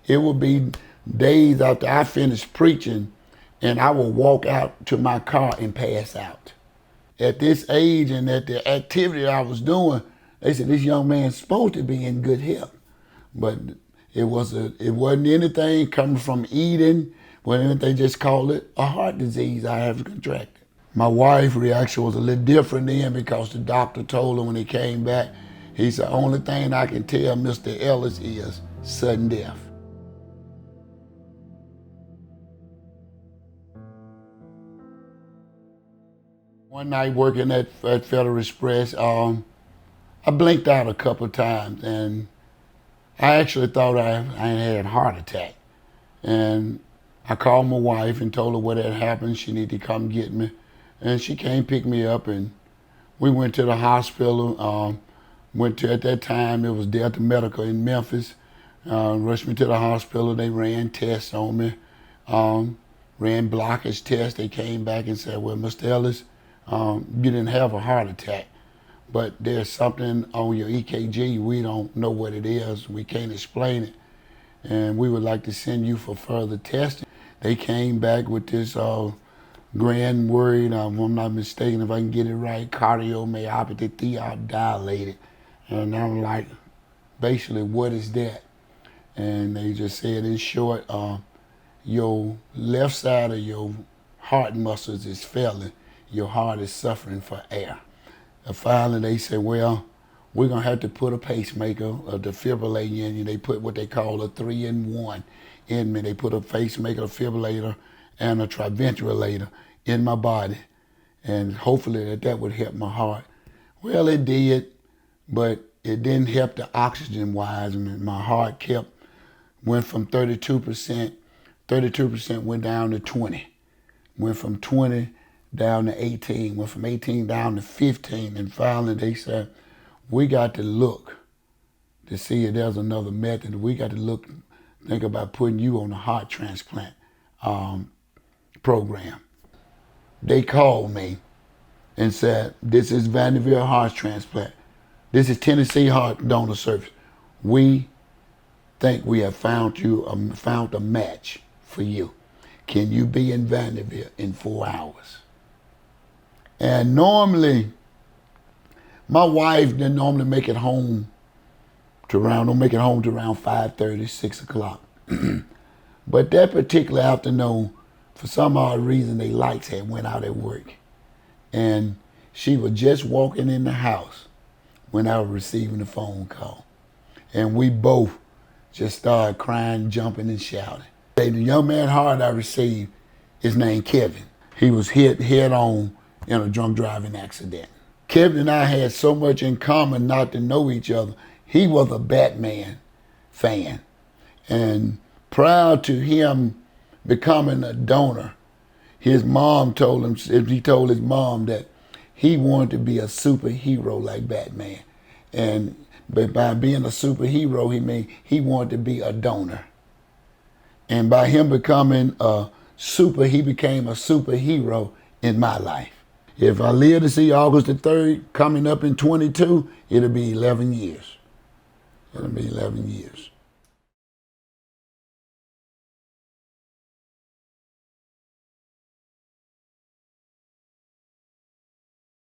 It would be days after I finished preaching, and I would walk out to my car and pass out. At this age and at the activity I was doing, they said this young man's supposed to be in good health, but it wasn't anything coming from eating. They just called it a heart disease I have contracted. My wife's reaction was a little different then because the doctor told her when he came back, he said, only thing I can tell Mr. Ellis is sudden death. One night working at Federal Express, I blinked out a couple of times, and I actually thought I had a heart attack. And I called my wife and told her what had happened. She needed to come get me. And she came pick me up, and we went to the hospital. At that time, it was Delta Medical in Memphis. Rushed me to the hospital. They ran tests on me, ran blockage tests. They came back and said, well, Mr. Ellis, you didn't have a heart attack, but there's something on your EKG. We don't know what it is. We can't explain it. And we would like to send you for further testing. They came back with this grand word, if I'm not mistaken, if I can get it right, cardiomyopathy dilated. And I'm like, basically, what is that? And they just said, in short, your left side of your heart muscles is failing. Your heart is suffering for air. And finally, they said, well, we're going to have to put a pacemaker, a defibrillator in you. They put what they call a 3-in-1 in me. They put a pacemaker, a defibrillator, and a triventrilator in my body. And hopefully that would help my heart. Well, it did, but it didn't help the oxygen-wise. My heart went from 32% went down to 20. Went from 20 down to 18, went from 18 down to 15, and finally they said, we got to look to see if there's another method. We got to think about putting you on a heart transplant program. They called me and said, this is Vanderbilt Heart Transplant. This is Tennessee Heart Donor Service. We think we have found a match for you. Can you be in Vanderbilt in 4 hours? And normally, my wife didn't normally make it home to around 5:30, 6 o'clock. But that particular afternoon, for some odd reason, the lights had went out at work. And she was just walking in the house when I was receiving the phone call. And we both just started crying, jumping, and shouting. The young man's heart I received is named Kevin. He was hit head on in a drunk driving accident. Kevin and I had so much in common not to know each other. He was a Batman fan. And prior to him becoming a donor, his mom told his mom that he wanted to be a superhero like Batman. But by being a superhero, he wanted to be a donor. And by him becoming he became a superhero in my life. If I live to see August the 3rd coming up in 22, it'll be 11 years. It'll be 11 years.